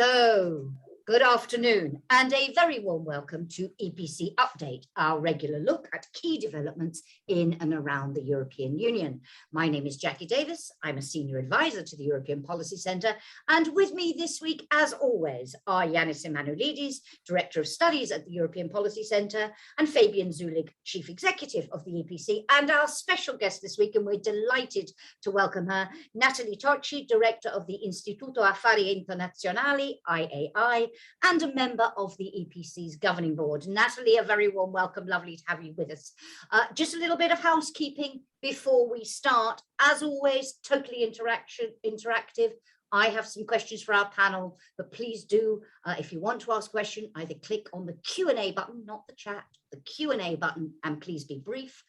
So, good afternoon and a very warm welcome to EPC Update, our regular look at key developments in and around the European Union. My name is Jackie Davis. I'm a senior advisor to the European Policy Centre, and with me this week, as always, are Janis Emmanouilidis, Director of Studies at the European Policy Centre, and Fabian Zuleeg, Chief Executive of the EPC, and our special guest this week, and we're delighted to welcome her, Nathalie Tocci, Director of the Istituto Affari Internazionali, IAI, and a member of the EPC's governing board. Nathalie, a very warm welcome. Lovely to have you with us. Just a little bit of housekeeping before we start. As always, totally interactive. I have some questions for our panel, but please do, if you want to ask a question, either click on the Q&A button, not the chat, the Q&A button, and please be brief,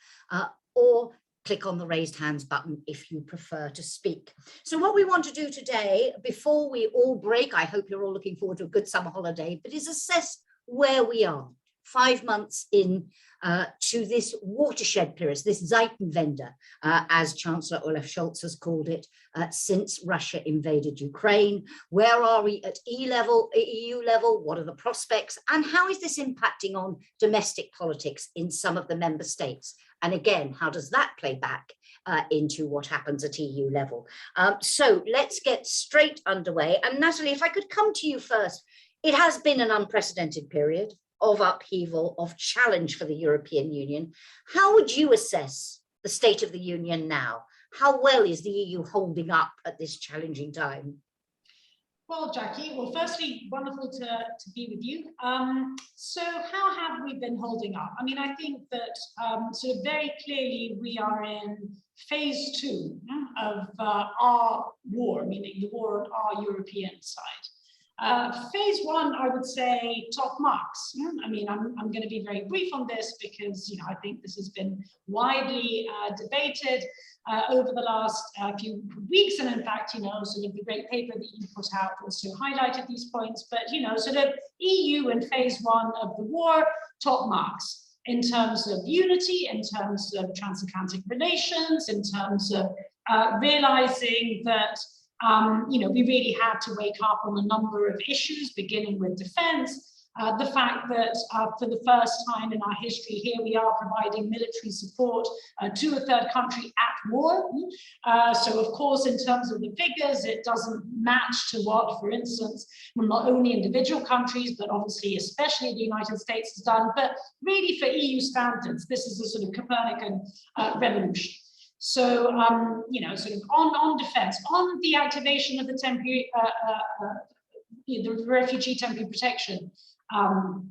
or click on the raised hands button if you prefer to speak. So what we want to do today, before we all break, I hope you're all looking forward to a good summer holiday, but is assess where we are 5 months in to this watershed period, this Zeitenwende, as Chancellor Olaf Scholz has called it, since Russia invaded Ukraine. Where are we at EU level? What are the prospects? And how is this impacting on domestic politics in some of the member states? And again, how does that play back into what happens at EU level? So let's get straight underway. And Nathalie, if I could come to you first, it has been an unprecedented period of upheaval, of challenge for the European Union. How would you assess the state of the Union now? How well is the EU holding up at this challenging time? Well, Jackie, well, firstly, wonderful to be with you. So how have we been holding up? I mean, I think that sort of very clearly we are in phase 2 of our war, meaning the war on our European side. Phase 1, I would say, top marks. I mean, I'm going to be very brief on this because, I think this has been widely debated over the last few weeks. And in fact, sort of the great paper that you put out also highlighted these points. But, sort of EU in phase 1 of the war, top marks in terms of unity, in terms of transatlantic relations, in terms of realizing that we really had to wake up on a number of issues, beginning with defense. The fact that for the first time in our history here, we are providing military support to a third country at war. So, of course, in terms of the figures, it doesn't match to what, for instance, not only individual countries, but obviously, especially the United States has done, but really for EU standards, this is a sort of Copernican revolution. So, sort of on defense, on the activation of the temporary, the refugee temporary protection, on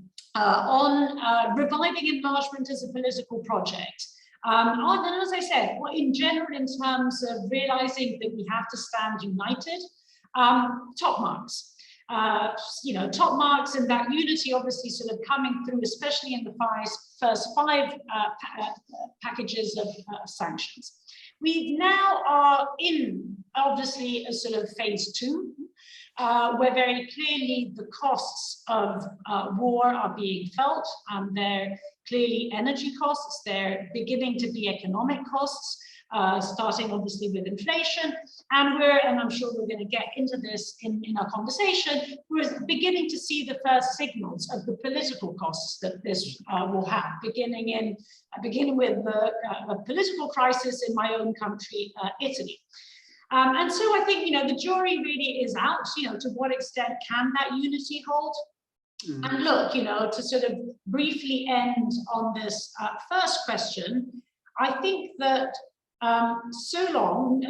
reviving enlargement as a political project. And as I said, in general, in terms of realizing that we have to stand united, top marks. Top marks, and that unity obviously sort of coming through, especially in the first five packages of sanctions. We now are in, obviously, a sort of phase 2, where very clearly the costs of war are being felt. They're clearly energy costs, they're beginning to be economic costs, starting obviously with inflation, and I'm sure we're going to get into this in our conversation, we're beginning to see the first signals of the political costs that this will have, beginning with a political crisis in my own country, Italy. And so I think, the jury really is out, to what extent can that unity hold? And look, to sort of briefly end on this first question, I think that so long,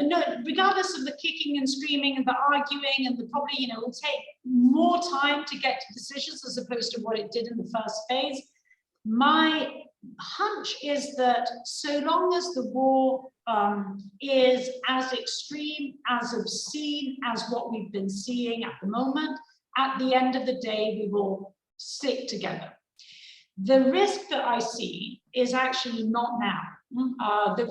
regardless of the kicking and screaming and the arguing, and the probably, it will take more time to get to decisions as opposed to what it did in the first phase. My hunch is that so long as the war is as extreme, as obscene as what we've been seeing at the moment, at the end of the day, we will stick together. The risk that I see is actually not now.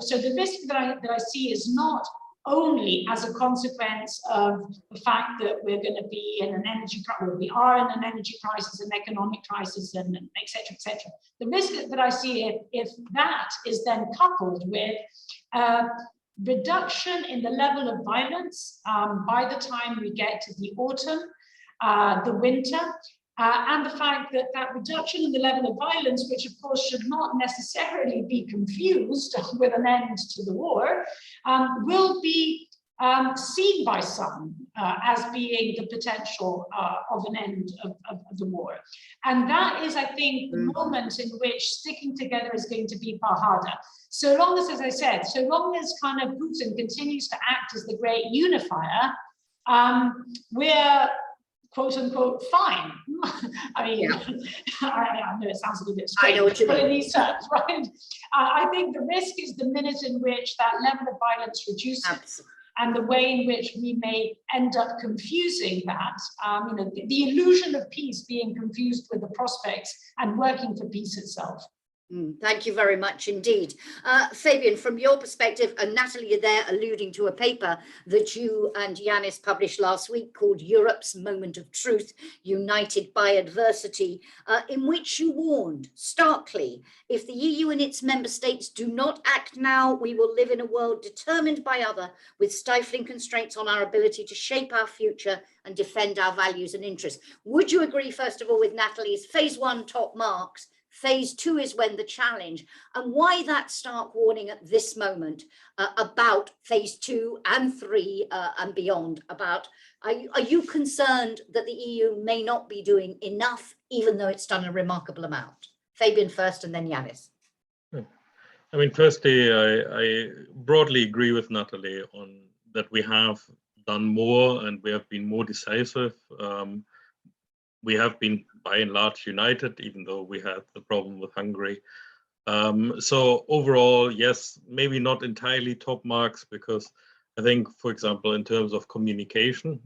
So the risk that I see is not only as a consequence of the fact that we're going to be in an energy crisis, we are in an energy crisis, an economic crisis, and et cetera, et cetera. The risk that I see if that is then coupled with reduction in the level of violence by the time we get to the autumn, the winter. And the fact that that reduction in the level of violence, which of course should not necessarily be confused with an end to the war, will be seen by some as being the potential of an end of the war. And that is, I think, the moment in which sticking together is going to be far harder. So long as I said, so long as kind of Putin continues to act as the great unifier, we're quote unquote fine. I mean, yeah. I know it sounds a little bit strange, but in these terms, right? I think the risk is the minute in which that level of violence reduces. Absolutely. And the way in which we may end up confusing that, you know, the illusion of peace being confused with the prospects and working for peace itself. Thank you very much indeed. Fabian, from your perspective, and Nathalie, you're there alluding to a paper that you and Janis published last week called Europe's Moment of Truth, United by Adversity, in which you warned starkly, if the EU and its member states do not act now, we will live in a world determined by other, with stifling constraints on our ability to shape our future and defend our values and interests. Would you agree, first of all, with Nathalie's phase 1 top marks? Phase 2 is when the challenge, and why that stark warning at this moment about phase 2 and 3 and beyond, about are you concerned that the EU may not be doing enough, even though it's done a remarkable amount? Fabian first and then Janis. I mean, firstly, I broadly agree with Nathalie on that we have done more and we have been more decisive. We have been by and large united, even though we had the problem with Hungary. So overall, yes, maybe not entirely top marks, because I think, for example, in terms of communication,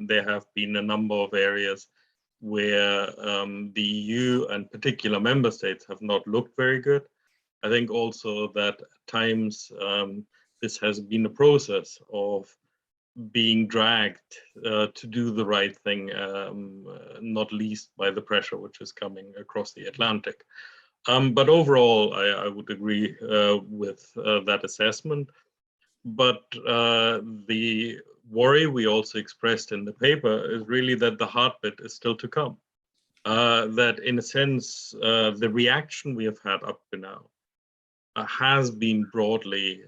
there have been a number of areas where the EU and particular member states have not looked very good. I think also that at times this has been a process of being dragged to do the right thing, not least by the pressure which is coming across the Atlantic. But overall, I would agree with that assessment. But the worry we also expressed in the paper is really that the hard bit is still to come. That in a sense, the reaction we have had up to now has been broadly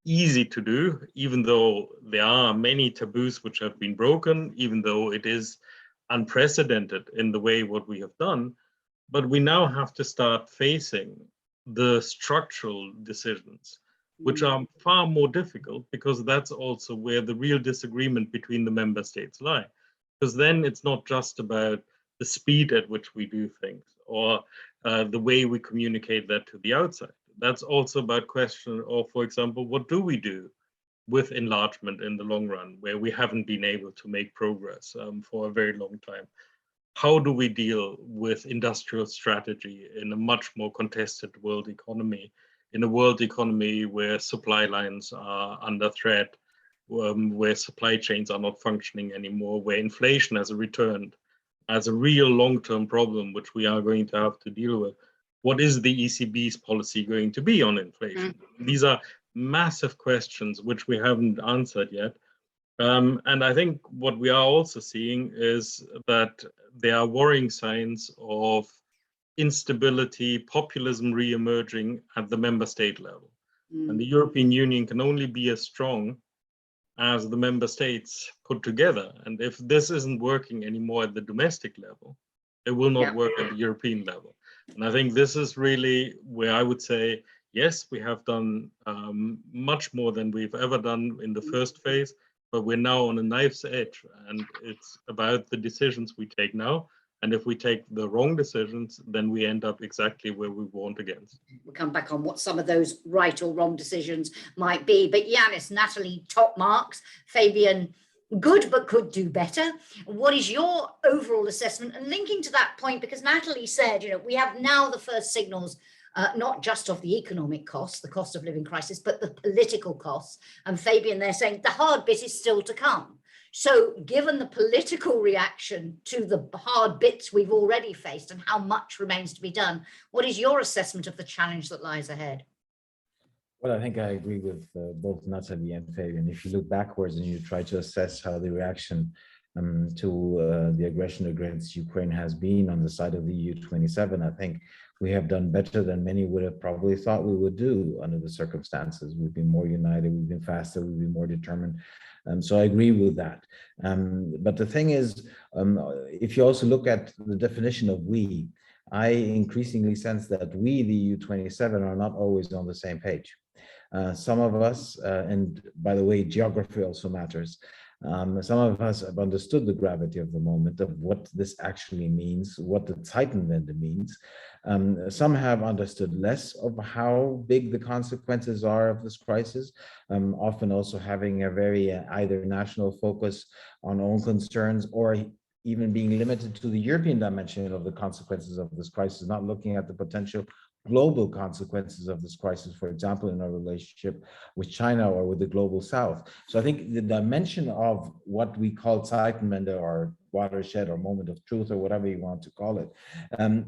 easy to do, even though there are many taboos which have been broken, even though it is unprecedented in the way what we have done. But we now have to start facing the structural decisions, which are far more difficult, because that's also where the real disagreement between the member states lie. Because then it's not just about the speed at which we do things or the way we communicate that to the outside. That's also about question of, for example, what do we do with enlargement in the long run, where we haven't been able to make progress for a very long time? How do we deal with industrial strategy in a much more contested world economy, in a world economy where supply lines are under threat, where supply chains are not functioning anymore, where inflation has returned as a real long-term problem, which we are going to have to deal with? What is the ECB's policy going to be on inflation? These are massive questions which we haven't answered yet. And I think what we are also seeing is that there are worrying signs of instability, populism re-emerging at the member state level. And the European Union can only be as strong as the member states put together. And if this isn't working anymore at the domestic level, it will not work at the European level. And I think this is really where I would say, yes, we have done much more than we've ever done in the first phase, but we're now on a knife's edge, and it's about the decisions we take now. And if we take the wrong decisions, then we end up exactly where we warned against. We'll come back on what some of those right or wrong decisions might be. But Janis, Nathalie, top marks. Fabian, good, but could do better. What is your overall assessment? And linking to that point, because Nathalie said, you know, we have now the first signals, not just of the economic costs, the cost of living crisis, but the political costs. And Fabian, they're saying the hard bit is still to come. So given the political reaction to the hard bits we've already faced and how much remains to be done, what is your assessment of the challenge that lies ahead? Well, I think I agree with both Nathalie and Fabian. If you look backwards and you try to assess how the reaction to the aggression against Ukraine has been on the side of the EU27. I think we have done better than many would have probably thought we would do under the circumstances. We've been more united, we've been faster, we've been more determined. So I agree with that. But the thing is, if you also look at the definition of we, I increasingly sense that we, the EU27, are not always on the same page. Some of us, and by the way, geography also matters. Some of us have understood the gravity of the moment, of what this actually means, what the Zeitenwende means. Some have understood less of how big the consequences are of this crisis, often also having a very either national focus on own concerns or even being limited to the European dimension of the consequences of this crisis, not looking at the potential global consequences of this crisis, for example, in our relationship with China or with the global South. So I think the dimension of what we call Zeitenwende or watershed or moment of truth or whatever you want to call it,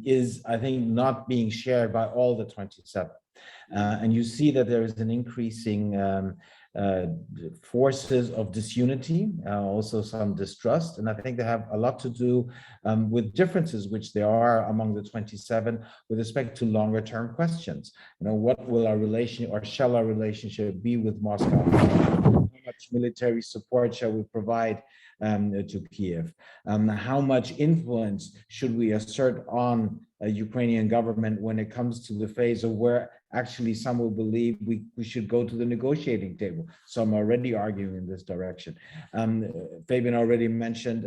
is, I think, not being shared by all the 27. And you see that there is an increasing forces of disunity, also some distrust, and I think they have a lot to do with differences which there are among the 27 with respect to longer term questions. You know, what will our relation or shall our relationship be with Moscow? How much military support shall we provide to Kiev? How much influence should we assert on a Ukrainian government when it comes to the phase of where actually some will believe we should go to the negotiating table? Some are already arguing in this direction. Fabian already mentioned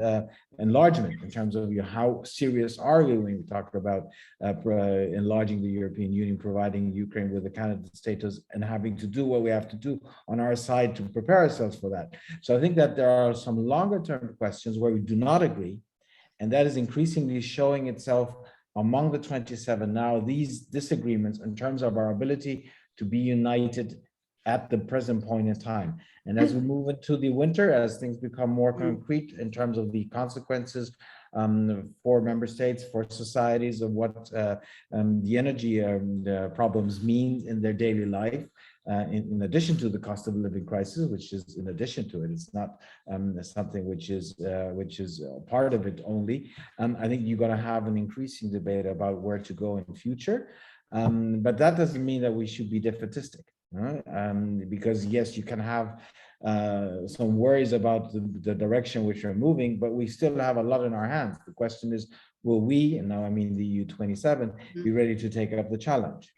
enlargement in terms of how serious are we when we talk about enlarging the European Union, providing Ukraine with a candidate status and having to do what we have to do on our side to prepare ourselves for that. So I think that there are some longer term questions where we do not agree, and that is increasingly showing itself among the 27 now, these disagreements in terms of our ability to be united at the present point in time. And as we move into the winter, as things become more concrete in terms of the consequences for member states, for societies, of what the energy problems mean in their daily life, in addition to the cost of living crisis, which is in addition to it, it's not something which is part of it only. I think you're going to have an increasing debate about where to go in the future, but that doesn't mean that we should be defeatistic, because yes, you can have some worries about the direction which we're moving, but we still have a lot in our hands. The question is, will we, and now I mean the EU27, be ready to take up the challenge?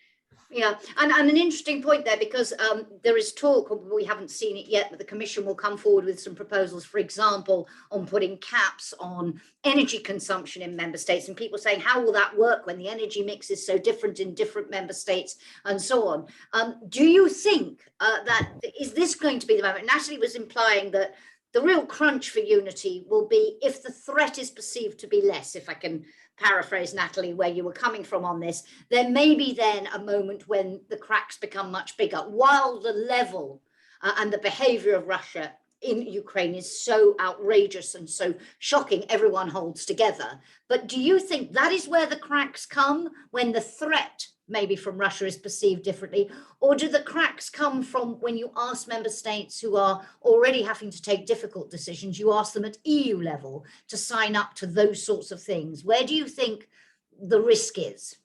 Yeah, and an interesting point there, because there is talk, we haven't seen it yet, but the Commission will come forward with some proposals, for example, on putting caps on energy consumption in member states, and people saying, how will that work when the energy mix is so different in different member states and so on? Do you think is this going to be the moment? Nathalie was implying that the real crunch for unity will be if the threat is perceived to be less, if I can paraphrase, Nathalie, where you were coming from on this. There may be then a moment when the cracks become much bigger, while the level and the behavior of Russia in Ukraine is so outrageous and so shocking, everyone holds together. But do you think that is where the cracks come, when the threat maybe from Russia is perceived differently? Or do the cracks come from when you ask member states who are already having to take difficult decisions, you ask them at EU level to sign up to those sorts of things? Where do you think the risk is?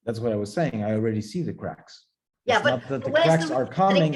That's what I was saying. I already see the cracks. Yeah, it's but not that the cracks are coming.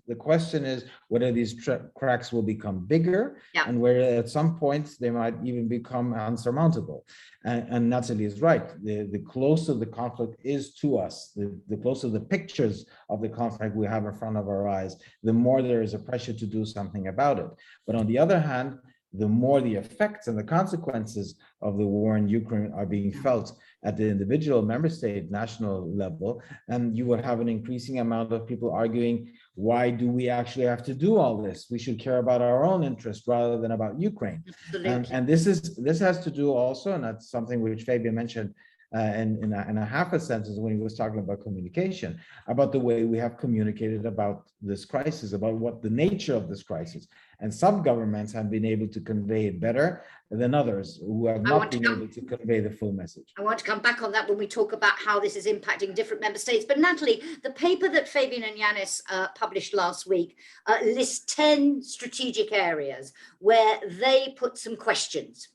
The question is whether these cracks will become bigger, and where at some points they might even become unsurmountable. And Nathalie is right. The closer the conflict is to us, the closer the pictures of the conflict we have in front of our eyes, the more there is a pressure to do something about it. But on the other hand, the more the effects and the consequences of the war in Ukraine are being felt at the individual member state national level, and you would have an increasing amount of people arguing, why do we actually have to do all this? We should care about our own interest rather than about Ukraine. And this has to do also, and that's something which Fabian mentioned in a half a sentence when he was talking about communication, about the way we have communicated about this crisis, about what the nature of this crisis. And some governments have been able to convey it better than others who have not been able to convey the full message. I want to come back on that when we talk about how this is impacting different member states. But Nathalie, the paper that Fabian and Janis published last week lists 10 strategic areas where they put some questions,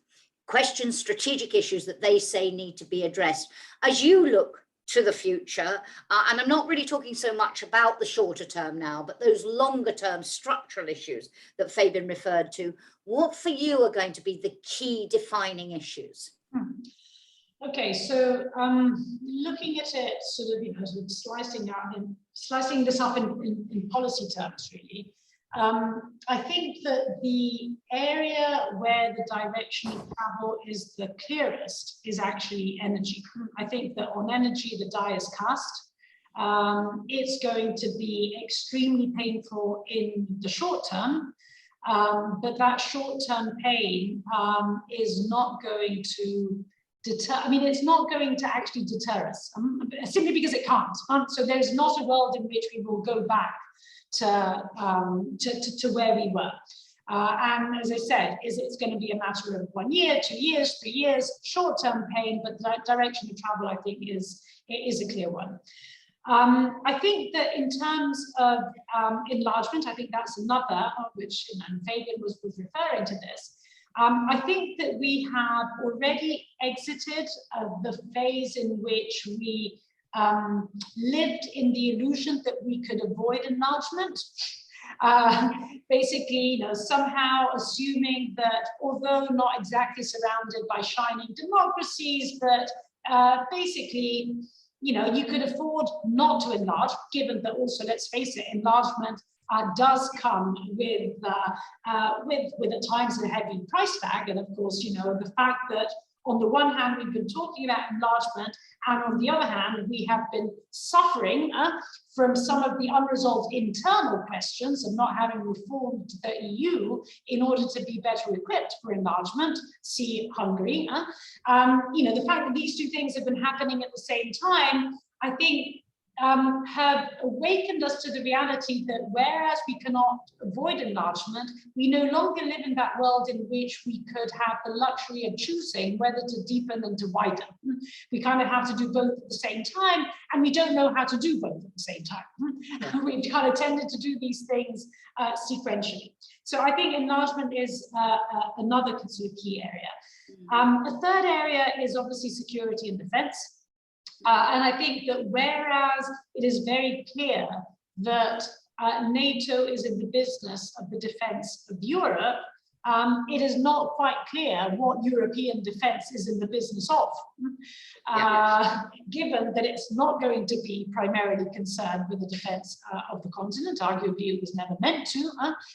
strategic issues that they say need to be addressed. As you look to the future, and I'm not really talking so much about the shorter term now, but those longer term structural issues that Fabian referred to, what for you are going to be the key defining issues? Okay, so looking at it sort of, sort of slicing this up in policy terms, really, I think that the area where the direction of travel is the clearest is actually energy. I think that on energy, the die is cast. It's going to be extremely painful in the short term, but that short-term pain is not going to deter, I mean, it's not going to actually deter us, simply because it can't. So there's not a world in which we will go back to where we were. And as I said, it's going to be a matter of 1 year, 2 years, 3 years, short-term pain, but the direction of travel, I think, is a clear one. I think that in terms of enlargement, I think that's another, which and Fabian was referring to this. I think that we have already exited the phase in which we lived in the illusion that we could avoid enlargement. Basically, somehow assuming that although not exactly surrounded by shining democracies, but basically, you could afford not to enlarge, given that also, let's face it, enlargement does come with at times a heavy price tag. And of course, the fact that on the one hand, we've been talking about enlargement, and on the other hand, we have been suffering from some of the unresolved internal questions of not having reformed the EU in order to be better equipped for enlargement, see Hungary. The fact that these two things have been happening at the same time, I think, have awakened us to the reality that whereas we cannot avoid enlargement, we no longer live in that world in which we could have the luxury of choosing whether to deepen and to widen. We kind of have to do both at the same time, and we don't know how to do both at the same time. We've kind of tended to do these things sequentially. So I think enlargement is another sort of key area. A third area is obviously security and defense. And I think that whereas it is very clear that NATO is in the business of the defense of Europe, it is not quite clear what European defense is in the business of, given that it's not going to be primarily concerned with the defense of the continent. Arguably, it was never meant to,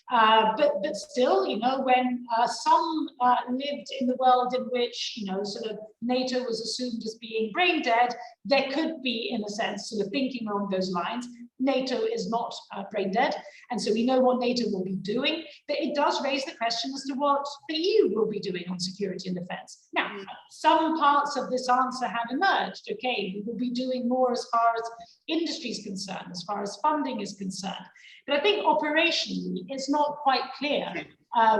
but still, when some lived in the world in which, sort of NATO was assumed as being brain dead, there could be, in a sense, sort of thinking along those lines. NATO is not brain dead, and so we know what NATO will be doing, but it does raise the question as to what the EU will be doing on security and defense. Now, some parts of this answer have emerged. Okay, we will be doing more as far as industry is concerned, as far as funding is concerned, but I think operationally it's not quite clear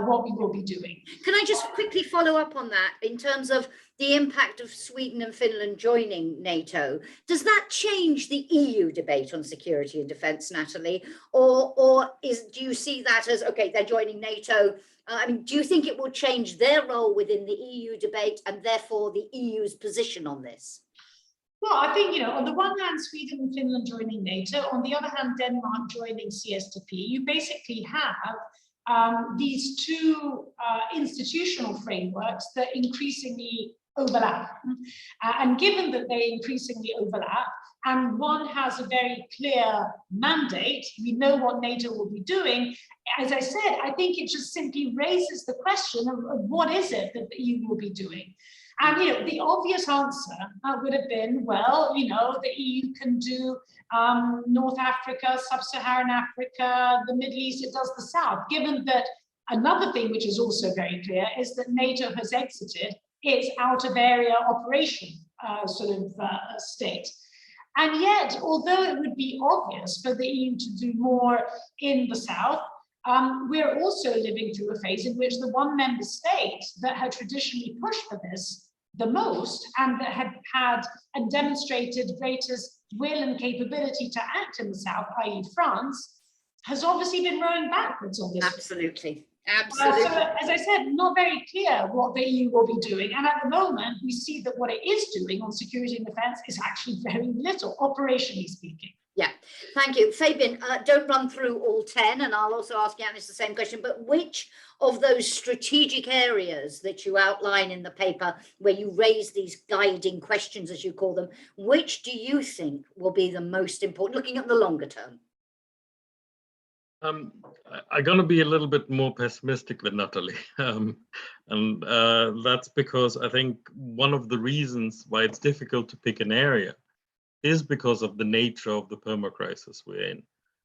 what we will be doing. Can I just quickly follow up on that in terms of the impact of Sweden and Finland joining NATO? Does that change the EU debate on security and defence, Nathalie? Or do you see that as, okay, they're joining NATO? Do you think it will change their role within the EU debate and therefore the EU's position on this? Well, I think, on the one hand, Sweden and Finland joining NATO, on the other hand, Denmark joining CSTP, you basically have these two institutional frameworks that increasingly overlap. And given that they increasingly overlap, and one has a very clear mandate, we know what NATO will be doing, as I said, I think it just simply raises the question of what is it that the EU will be doing. And the obvious answer would have been, well, the EU can do North Africa, Sub-Saharan Africa, the Middle East, it does the South, given that another thing which is also very clear is that NATO has exited its out of area operation state. And yet, although it would be obvious for the EU to do more in the south, we're also living through a phase in which the one member state that had traditionally pushed for this the most and that had and demonstrated greatest will and capability to act in the south, i.e. France, has obviously been rowing backwards on this. Absolutely. Absolutely. So, as I said, not very clear what the EU will be doing. And at the moment, we see that what it is doing on security and defense is actually very little, operationally speaking. Yeah, thank you. Fabian, don't run through all 10, and I'll also ask Janis the same question, but which of those strategic areas that you outline in the paper, where you raise these guiding questions, as you call them, which do you think will be the most important, looking at the longer term? I'm going to be a little bit more pessimistic than Nathalie. And that's because I think one of the reasons why it's difficult to pick an area is because of the nature of the perma-crisis we're in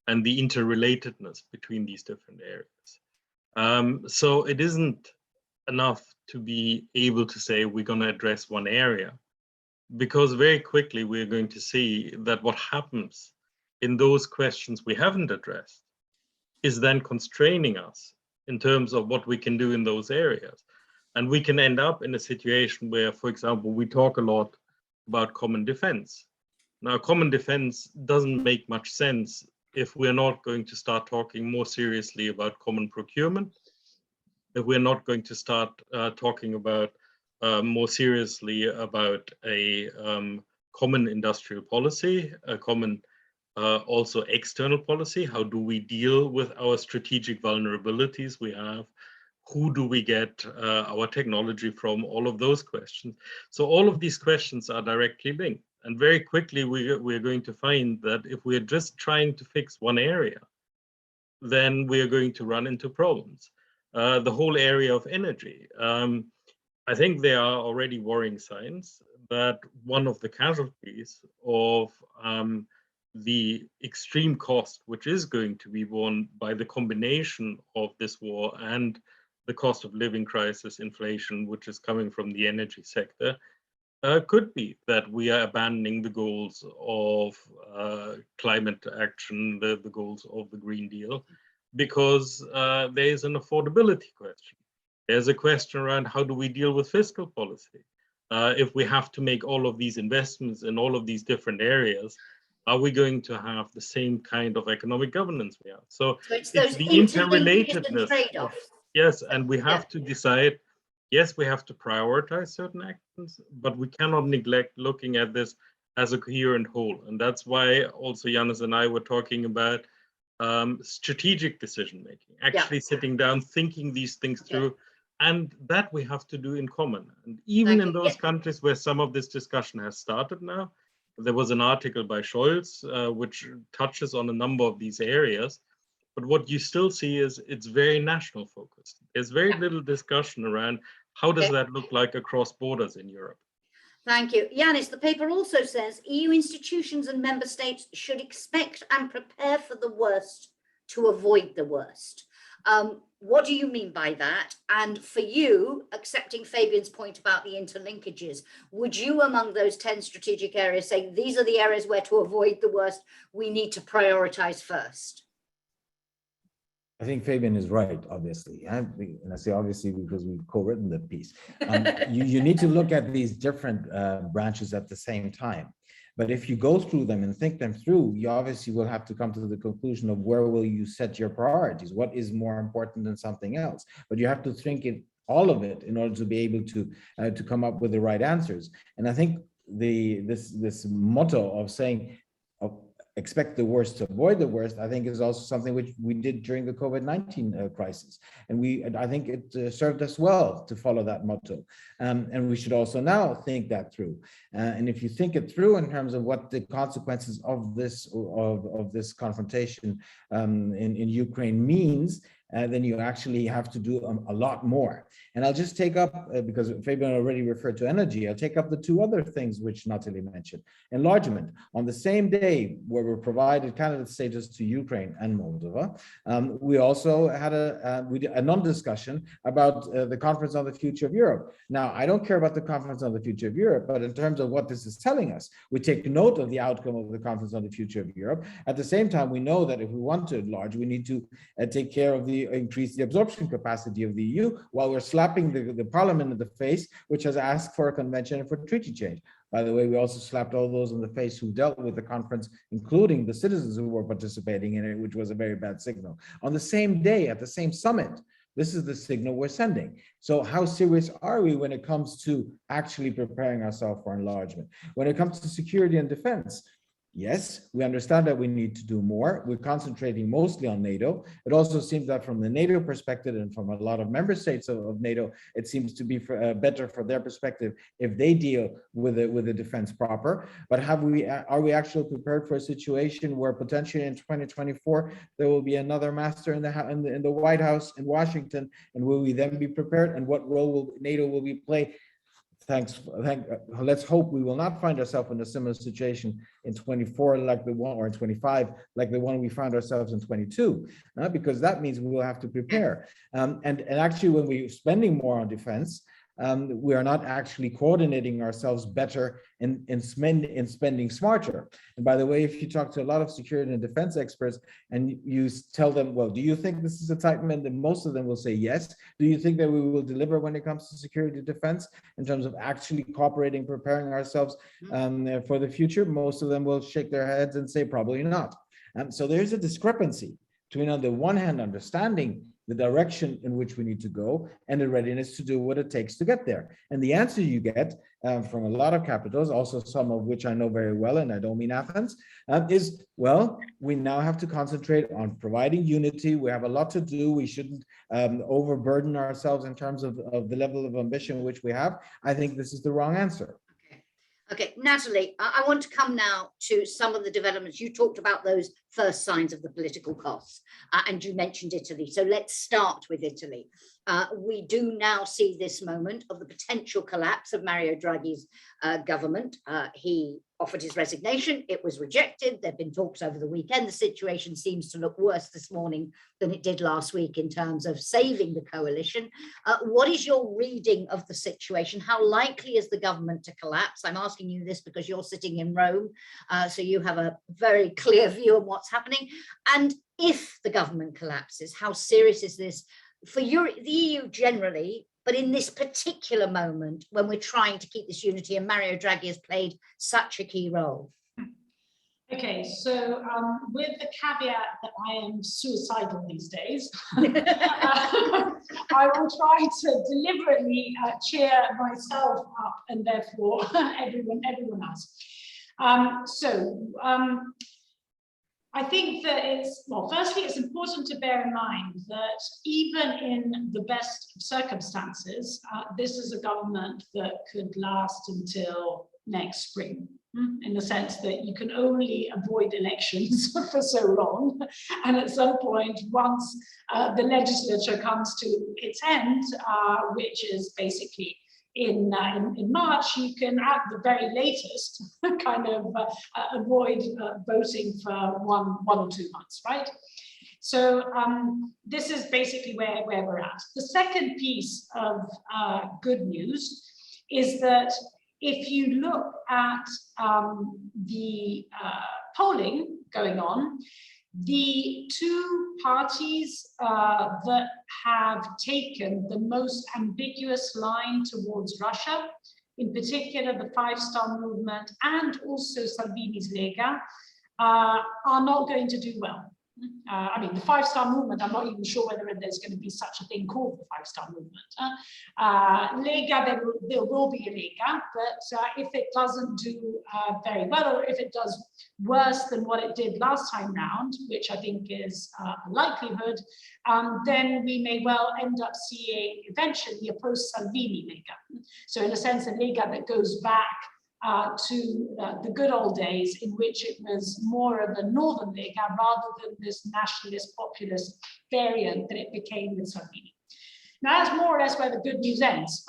and the interrelatedness between these different areas. So it isn't enough to be able to say we're going to address one area, because very quickly we're going to see that what happens in those questions we haven't addressed is then constraining us in terms of what we can do in those areas. And we can end up in a situation where, for example, we talk a lot about common defense. Now, common defense doesn't make much sense if we're not going to start talking more seriously about common procurement, if we're not going to start talking about more seriously about a common industrial policy, a common also external policy. How do we deal with our strategic vulnerabilities we have? Who do we get our technology from? All of those questions. So all of these questions are directly linked. And very quickly, we're going to find that if we're just trying to fix one area, then we're going to run into problems. The whole area of energy. I think there are already worrying signs that one of the casualties of the extreme cost, which is going to be borne by the combination of this war and the cost of living crisis, inflation, which is coming from the energy sector, could be that we are abandoning the goals of climate action, the goals of the Green Deal, because there is an affordability question. There's a question around how do we deal with fiscal policy? If we have to make all of these investments in all of these different areas, are we going to have the same kind of economic governance we have? So it's the interrelatedness. Yes, and we have to decide, yes, we have to prioritize certain actions, but we cannot neglect looking at this as a coherent whole. And that's why also Janis and I were talking about strategic decision-making, actually sitting down, thinking these things through, and that we have to do in common. And even in those countries where some of this discussion has started now, there was an article by Scholz, which touches on a number of these areas. But what you still see is it's very national focused. There's very little discussion around how does that look like across borders in Europe. Thank you. Janis, the paper also says EU institutions and member states should expect and prepare for the worst to avoid the worst. What do you mean by that? And for you, accepting Fabian's point about the interlinkages, would you, among those 10 strategic areas, say these are the areas where to avoid the worst, we need to prioritize first? I think Fabian is right, obviously. And I say obviously because we've co-written the piece. You need to look at these different branches at the same time. But if you go through them and think them through, you obviously will have to come to the conclusion of where will you set your priorities? What is more important than something else? But you have to think all of it in order to be able to come up with the right answers. And I think this motto of saying, expect the worst to avoid the worst, I think is also something which we did during the COVID-19 crisis. And I think it served us well to follow that motto. And we should also now think that through. And if you think it through in terms of what the consequences of this confrontation in Ukraine means, then you actually have to do a lot more. And I'll just take up, because Fabian already referred to energy, I'll take up the two other things which Nathalie mentioned. Enlargement. On the same day where we provided candidate status to Ukraine and Moldova, we also had a non-discussion about the Conference on the Future of Europe. Now, I don't care about the Conference on the Future of Europe, but in terms of what this is telling us, we take note of the outcome of the Conference on the Future of Europe. At the same time, we know that if we want to enlarge, we need to take care of increase the absorption capacity of the EU, while we're slapping the parliament in the face, which has asked for a convention and for treaty change. By the way, we also slapped all those in the face who dealt with the conference, including the citizens who were participating in it, which was a very bad signal. On the same day, at the same summit, this is the signal we're sending. So how serious are we when it comes to actually preparing ourselves for enlargement? When it comes to security and defense, yes, we understand that we need to do more. We're concentrating mostly on NATO. It also seems that from the NATO perspective and from a lot of member states of NATO, it seems to be better for their perspective if they deal with the defense proper. But are we actually prepared for a situation where potentially in 2024 there will be another master in the White House in Washington, and will we then be prepared? And what role will NATO play? Let's hope we will not find ourselves in a similar situation in 24 like the one, or in 25 like the one we found ourselves in 22, because that means we will have to prepare. And actually, when we're spending more on defense, we are not actually coordinating ourselves better in spending smarter. And by the way, if you talk to a lot of security and defense experts and you tell them, well, do you think this is a tightening? And most of them will say yes. Do you think that we will deliver when it comes to security and defense in terms of actually cooperating, preparing ourselves for the future? Most of them will shake their heads and say probably not. So there's a discrepancy between, on the one hand, understanding the direction in which we need to go and the readiness to do what it takes to get there. And the answer you get from a lot of capitals, also some of which I know very well, and I don't mean Athens, is, well, we now have to concentrate on providing unity. We have a lot to do. We shouldn't overburden ourselves in terms of the level of ambition which we have. I think this is the wrong answer. Okay, Nathalie, I want to come now to some of the developments. You talked about those first signs of the political costs, and you mentioned Italy. So let's start with Italy. We do now see this moment of the potential collapse of Mario Draghi's government. He offered his resignation. It was rejected. There have been talks over the weekend. The situation seems to look worse this morning than it did last week in terms of saving the coalition. What is your reading of the situation? How likely is the government to collapse? I'm asking you this because you're sitting in Rome, so you have a very clear view of what's happening. And if the government collapses, how serious is this for the EU generally, but in this particular moment when we're trying to keep this unity, and Mario Draghi has played such a key role? Okay, so with the caveat that I am suicidal these days, I will try to deliberately cheer myself up and therefore everyone else. I think that firstly, it's important to bear in mind that even in the best of circumstances, this is a government that could last until next spring, in the sense that you can only avoid elections for so long. And at some point, once the legislature comes to its end, which is basically in March, you can at the very latest kind of avoid voting for one or 2 months, right? So this is basically where we're at. The second piece of good news is that if you look at the polling going on, the two parties that have taken the most ambiguous line towards Russia, in particular the Five Star Movement and also Salvini's Lega, are not going to do well. I mean, the Five Star Movement, I'm not even sure whether there's going to be such a thing called the Five Star Movement. Lega, there will be a Lega, but if it doesn't do very well, or if it does worse than what it did last time round, which I think is a likelihood, then we may well end up seeing eventually a post-Salvini Lega. So in a sense, a Lega that goes back to the good old days in which it was more of a northern Lega rather than this nationalist populist variant that it became with Salvini. Now that's more or less where the good news ends,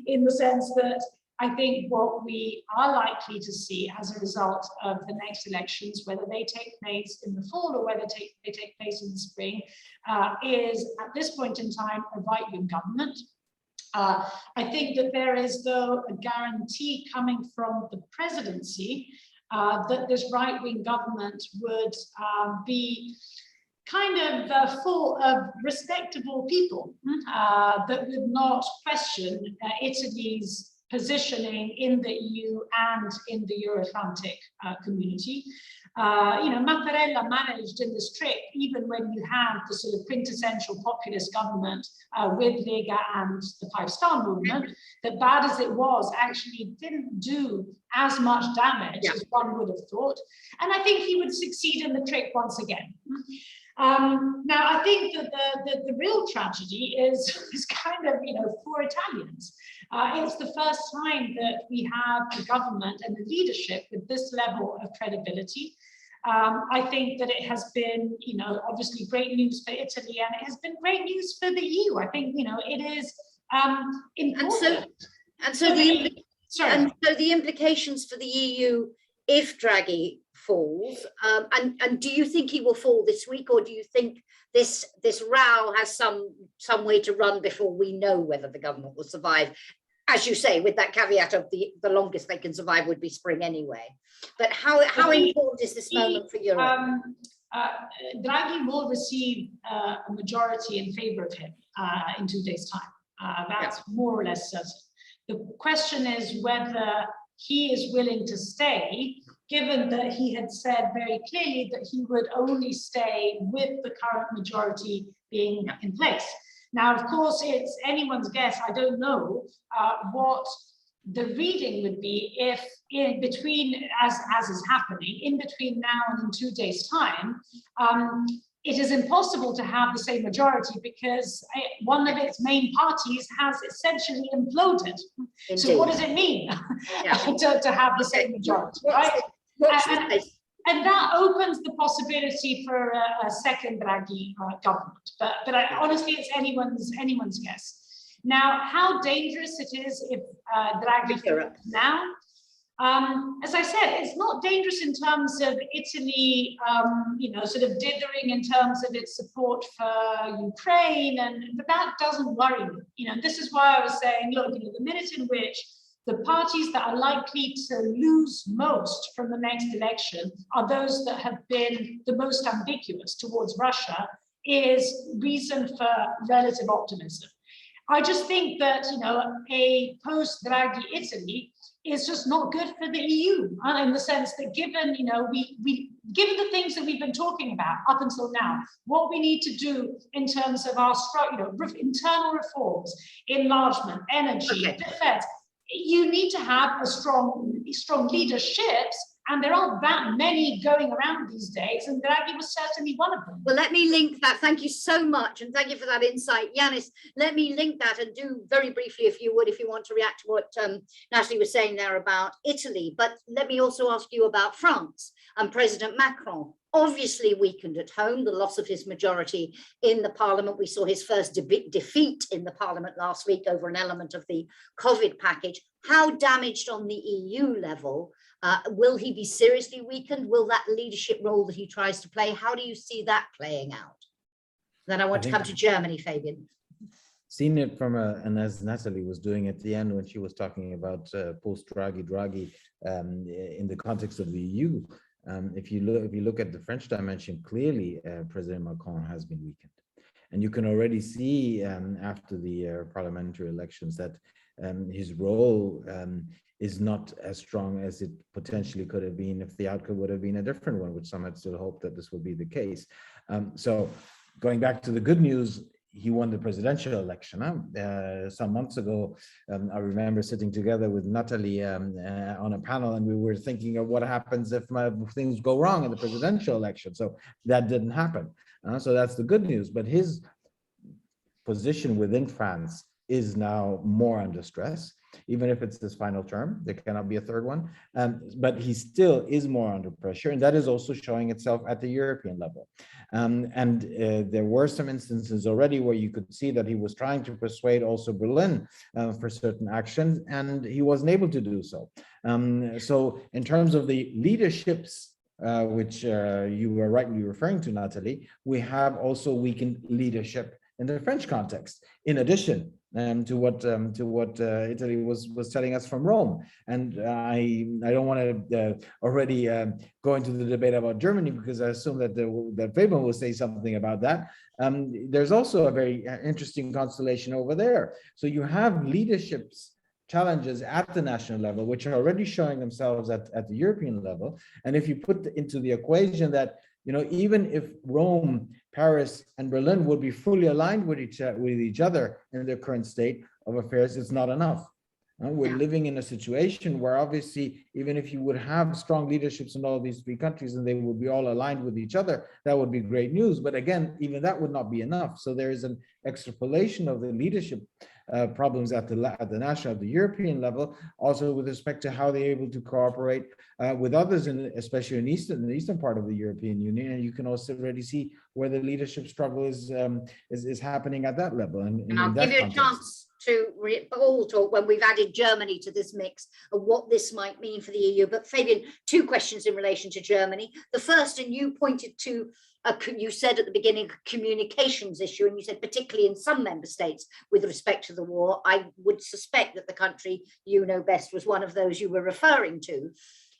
in the sense that I think what we are likely to see as a result of the next elections, whether they take place in the fall or whether they take place in the spring, is at this point in time a right-wing government. I think that there is, though, a guarantee coming from the presidency that this right-wing government would be kind of full of respectable people that would not question Italy's positioning in the EU and in the Euro-Atlantic community. Mattarella managed in this trick, even when you have the sort of quintessential populist government with Lega and the Five Star Movement, that bad as it was, actually didn't do as much damage as one would have thought. And I think he would succeed in the trick once again. Now, I think that the real tragedy is kind of, for Italians. It's the first time that we have a government and a leadership with this level of credibility. I think that it has been, obviously great news for Italy, and it has been great news for the EU. I think, it is important. And so the implications for the EU if Draghi falls, and do you think he will fall this week, or do you think this row has some way to run before we know whether the government will survive? As you say, with that caveat of the longest they can survive would be spring anyway. But how important is this moment for Europe? Draghi will receive a majority in favor of him in 2 days' time. That's more or less certain. The question is whether he is willing to stay, given that he had said very clearly that he would only stay with the current majority being in place. Now, of course, it's anyone's guess. I don't know what the reading would be if in between, as is happening, in between now and in 2 days' time, it is impossible to have the same majority because one of its main parties has essentially imploded. Indeed. So what does it mean to have the same majority, right? And that opens the possibility for a second Draghi government. But honestly, it's anyone's guess. Now, how dangerous it is if Draghi falls now? As I said, it's not dangerous in terms of Italy, sort of dithering in terms of its support for Ukraine, but that doesn't worry me. This is why I was saying, look, the minute in which the parties that are likely to lose most from the next election are those that have been the most ambiguous towards Russia is reason for relative optimism. I just think that, a post-Draghi Italy is just not good for the EU, in the sense that given, given the things that we've been talking about up until now, what we need to do in terms of our internal reforms, enlargement, energy, defense, you need to have a strong leaderships, and there aren't that many going around these days, and Draghi was certainly one of them. Well, let me link that. Thank you so much, and thank you for that insight. Janis, let me link that and do very briefly, if you want to react to what Nathalie was saying there about Italy, but let me also ask you about France and President Macron. Obviously weakened at home, the loss of his majority in the parliament. We saw his first defeat in the parliament last week over an element of the COVID package. How damaged on the EU level? Will he be seriously weakened? Will that leadership role that he tries to play, how do you see that playing out? Then I want to come to Germany, Fabian. Seen it from and as Nathalie was doing at the end when she was talking about post-Draghi in the context of the EU. If you look at the French dimension, clearly President Macron has been weakened, and you can already see after the parliamentary elections that his role is not as strong as it potentially could have been if the outcome would have been a different one, which some had still hoped that this would be the case. So going back to the good news, he won the presidential election. Some months ago, I remember sitting together with Nathalie on a panel, and we were thinking of what happens if things go wrong in the presidential election. So that didn't happen. So that's the good news. But his position within France is now more under stress. even if it's this final term. There cannot be a third one. But he still is more under pressure, and that is also showing itself at the European level. There were some instances already where you could see that he was trying to persuade also Berlin for certain actions, and he wasn't able to do so. So in terms of the leaderships, which you were rightly referring to, Nathalie, we have also weakened leadership in the French context, in addition to what Italy was telling us from Rome. And I don't want to already go into the debate about Germany, because I assume that Fabian will say something about that. There's also a very interesting constellation over there. So you have leaderships challenges at the national level, which are already showing themselves at the European level. And if you put into the equation that, even if Rome, Paris, and Berlin would be fully aligned with each other in their current state of affairs, it's not enough. We're living in a situation where obviously, even if you would have strong leaderships in all of these three countries and they would be all aligned with each other, that would be great news. But again, even that would not be enough. So there is an extrapolation of the leadership problems at the national, at the European level, also with respect to how they're able to cooperate with others, especially in the eastern part of the European Union. And you can also already see where the leadership struggle is happening at that level. And I'll give you a chance to all talk when we've added Germany to this mix of what this might mean for the EU. But Fabian, two questions in relation to Germany. The first, and you pointed to, you said at the beginning, a communications issue, and you said particularly in some member states with respect to the war. I would suspect that the country you know best was one of those you were referring to.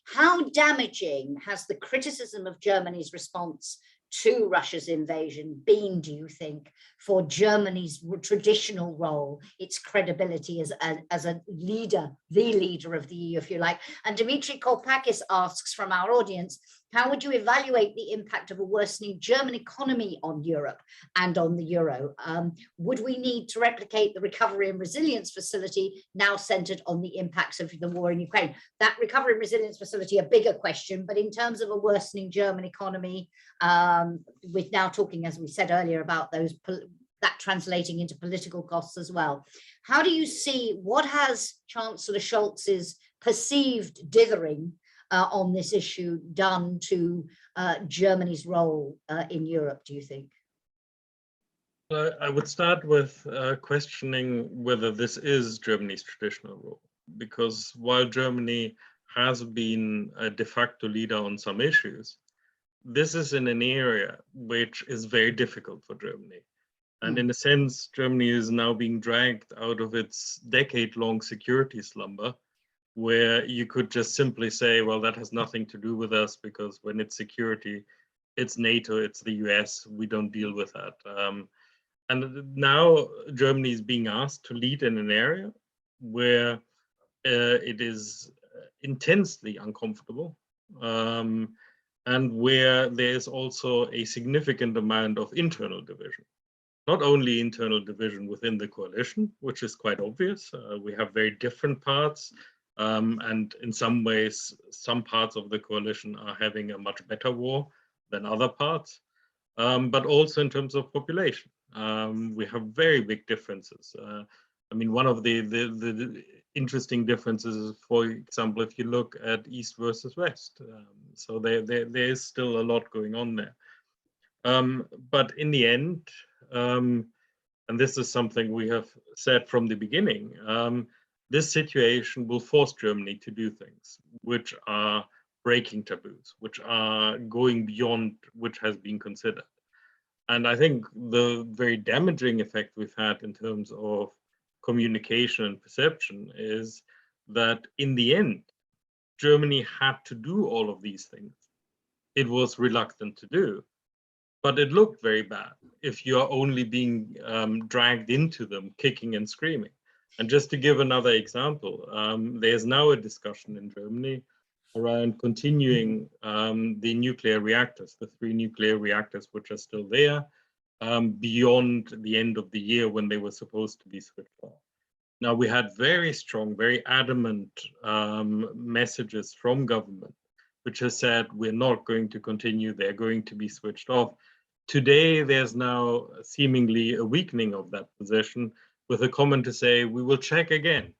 How damaging has the criticism of Germany's response to Russia's invasion been, do you think, for Germany's traditional role, its credibility as a leader, the leader of the EU, if you like? And Dimitri Kolpakis asks from our audience, how would you evaluate the impact of a worsening German economy on Europe and on the euro? Would we need to replicate the Recovery and Resilience Facility now centered on the impacts of the war in Ukraine? That Recovery and Resilience Facility, a bigger question, but in terms of a worsening German economy, we're now talking, as we said earlier, about that translating into political costs as well. How do you see, what has Chancellor Scholz's perceived dithering on this issue done to Germany's role in Europe, do you think? I would start with questioning whether this is Germany's traditional role, because while Germany has been a de facto leader on some issues, this is in an area which is very difficult for Germany. And in a sense, Germany is now being dragged out of its decade-long security slumber, where you could just simply say, well, that has nothing to do with us, because when it's security, it's NATO, it's the US, we don't deal with that. And now Germany is being asked to lead in an area where it is intensely uncomfortable, and where there's also a significant amount of internal division. Not only internal division within the coalition, which is quite obvious. We have very different parts, and in some ways, some parts of the coalition are having a much better war than other parts, but also in terms of population. We have very big differences. I mean, one of the interesting differences is, for example, if you look at East versus West. So there is still a lot going on there. But in the end, and this is something we have said from the beginning, this situation will force Germany to do things which are breaking taboos, which are going beyond which has been considered. And I think the very damaging effect we've had in terms of communication and perception is that in the end, Germany had to do all of these things. It was reluctant to do, but it looked very bad if you're only being dragged into them, kicking and screaming. And just to give another example, there's now a discussion in Germany around continuing the nuclear reactors, the 3 nuclear reactors which are still there, beyond the end of the year when they were supposed to be switched off. Now, we had very strong, very adamant messages from government, which has said we're not going to continue, they're going to be switched off. Today, there's now seemingly a weakening of that position, with a comment to say, we will check again.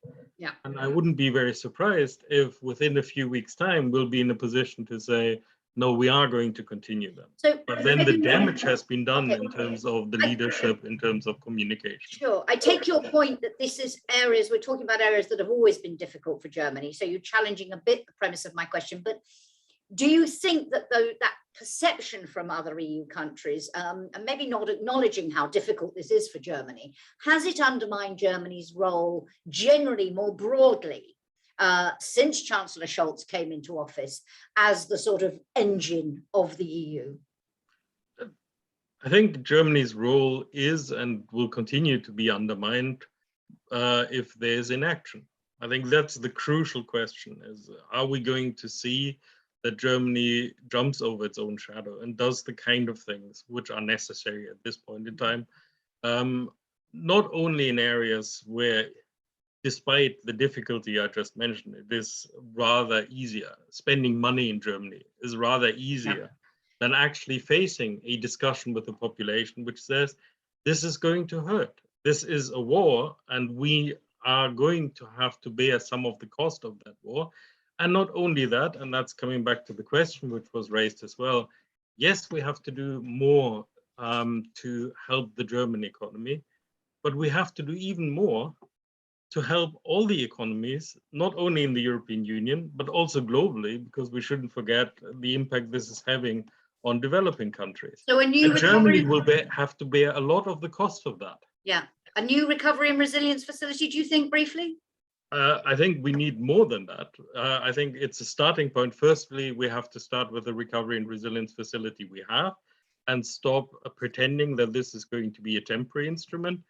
Yeah. And I wouldn't be very surprised if within a few weeks' time we'll be in a position to say, no, we are going to continue them. So, But then the damage has been done Okay. in terms of the leadership, in terms of communication. Sure, I take your point that this is areas, we're talking about areas that have always been difficult for Germany. So you're challenging a bit the premise of my question, but do you think that that perception from other EU countries, and maybe not acknowledging how difficult this is for Germany, has it undermined Germany's role generally more broadly since Chancellor Scholz came into office as the sort of engine of the EU? I think Germany's role is and will continue to be undermined if there's inaction. I think that's the crucial question, is are we going to see that Germany jumps over its own shadow and does the kind of things which are necessary at this point in time, not only in areas where, despite the difficulty I just mentioned, it is rather easier. Spending money in Germany is rather easier than actually facing a discussion with the population which says, this is going to hurt. This is a war, and we are going to have to bear some of the cost of that war. And not only that, and that's coming back to the question which was raised as well, yes, we have to do more to help the German economy, but we have to do even more to help all the economies, not only in the European Union, but also globally, because we shouldn't forget the impact this is having on developing countries. So a new Germany will have to bear a lot of the cost of that. Yeah, a new recovery and resilience facility, do you think, briefly? I think we need more than that. I think it's a starting point. Firstly, we have to start with the recovery and resilience facility we have and stop pretending that this is going to be a temporary instrument.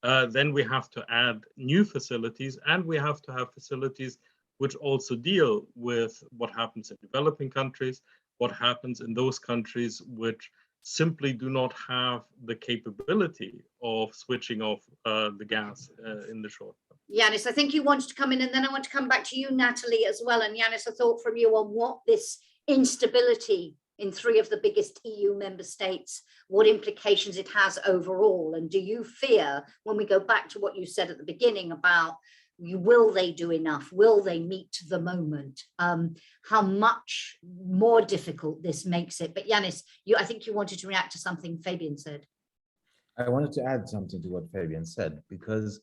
Then we have to add new facilities, and we have to have facilities which also deal with what happens in developing countries, what happens in those countries which simply do not have the capability of switching off the gas in the short term. Janis, I think you wanted to come in, and then I want to come back to you, Nathalie, as well. And Janis, a thought from you on what this instability in 3 of the biggest EU member states, what implications it has overall. And do you fear, when we go back to what you said at the beginning about will they do enough? Will they meet the moment? How much more difficult this makes it? But Janis, I think you wanted to react to something Fabian said. I wanted to add something to what Fabian said, because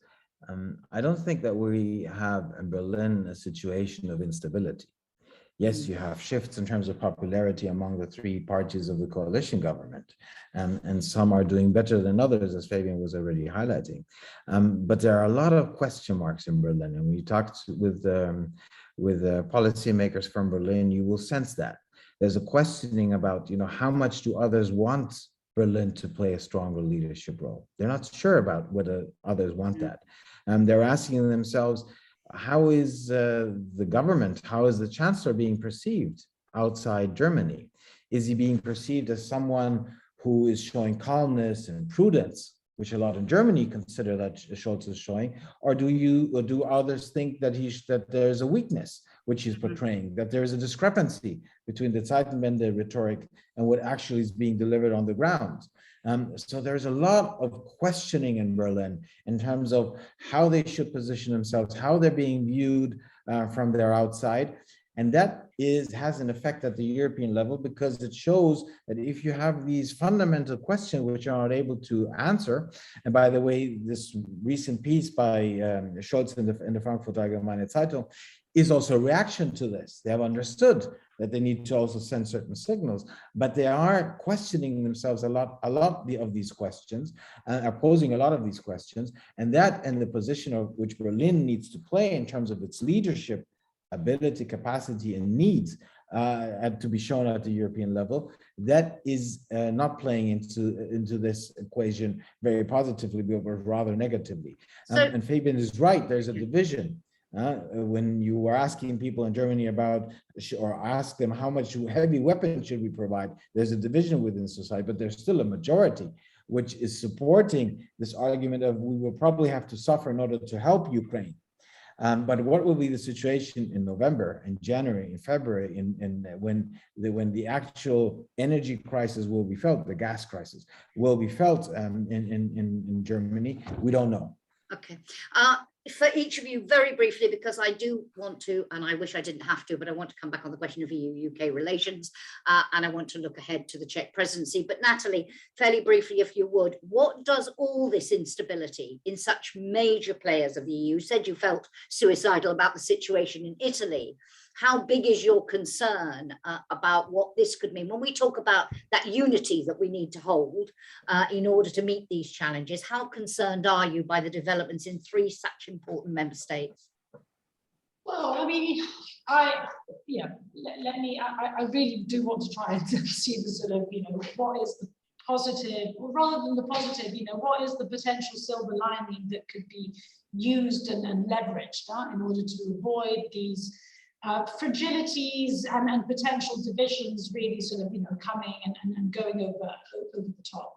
I don't think that we have in Berlin a situation of instability. Yes, you have shifts in terms of popularity among the 3 parties of the coalition government, and some are doing better than others, as Fabian was already highlighting. But there are a lot of question marks in Berlin, and we talked with policymakers from Berlin, you will sense that. There's a questioning about, how much do others want Berlin to play a stronger leadership role? They're not sure about whether others want that. They're asking themselves, how is the government, how is the chancellor being perceived outside Germany? Is he being perceived as someone who is showing calmness and prudence, which a lot in Germany consider that Scholz is showing, or do others think that there's a weakness which he's portraying, that there is a discrepancy between the Zeitenwende rhetoric and what actually is being delivered on the ground? So there's a lot of questioning in Berlin in terms of how they should position themselves, how they're being viewed from their outside. And that has an effect at the European level, because it shows that if you have these fundamental questions which are not able to answer, and by the way, this recent piece by Scholz in the Frankfurter Allgemeine Zeitung is also a reaction to this. They have understood that they need to also send certain signals, but they are questioning themselves a lot of these questions, are posing a lot of these questions, and that and the position of which Berlin needs to play in terms of its leadership ability, capacity, and needs to be shown at the European level, that is not playing into this equation very positively, but rather negatively. And Fabian is right, there's a division. When you were asking people in Germany about, or ask them how much heavy weapons should we provide, there's a division within society, but there's still a majority which is supporting this argument of we will probably have to suffer in order to help Ukraine. But what will be the situation in November, in January, in February, when the actual energy crisis will be felt, the gas crisis will be felt in Germany? We don't know. Okay. for each of you very briefly, because I do want to, and I wish I didn't have to, but I want to come back on the question of EU-UK relations, and I want to look ahead to the Czech presidency. But Nathalie, fairly briefly, if you would, what does all this instability in such major players of the EU, said you felt suicidal about the situation in Italy, how big is your concern about what this could mean? When we talk about that unity that we need to hold in order to meet these challenges, how concerned are you by the developments in 3 such important member states? Well, I mean, I really do want to try and see the sort of, what is the positive, or rather than the positive, what is the potential silver lining that could be used and leveraged in order to avoid these fragilities and potential divisions really sort of coming and going over the top.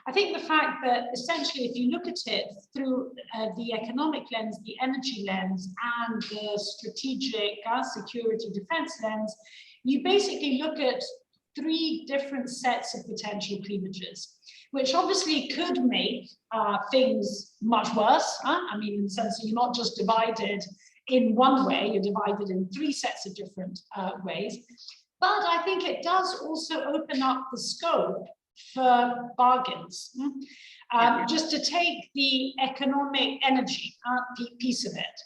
I think the fact that essentially if you look at it through the economic lens, the energy lens, and the strategic security defense lens, you basically look at 3 different sets of potential cleavages, which obviously could make things much worse. I mean, in the sense that you're not just divided in one way, you're divided in 3 sets of different ways. But I think it does also open up the scope for bargains. Just to take the economic energy piece of it,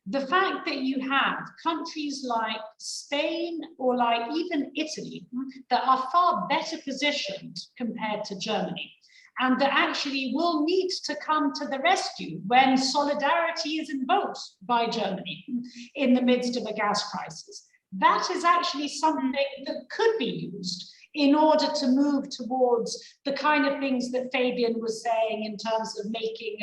the fact that you have countries like Spain or like even Italy that are far better positioned compared to Germany, and that actually will need to come to the rescue when solidarity is invoked by Germany in the midst of a gas crisis. That is actually something that could be used in order to move towards the kind of things that Fabian was saying in terms of making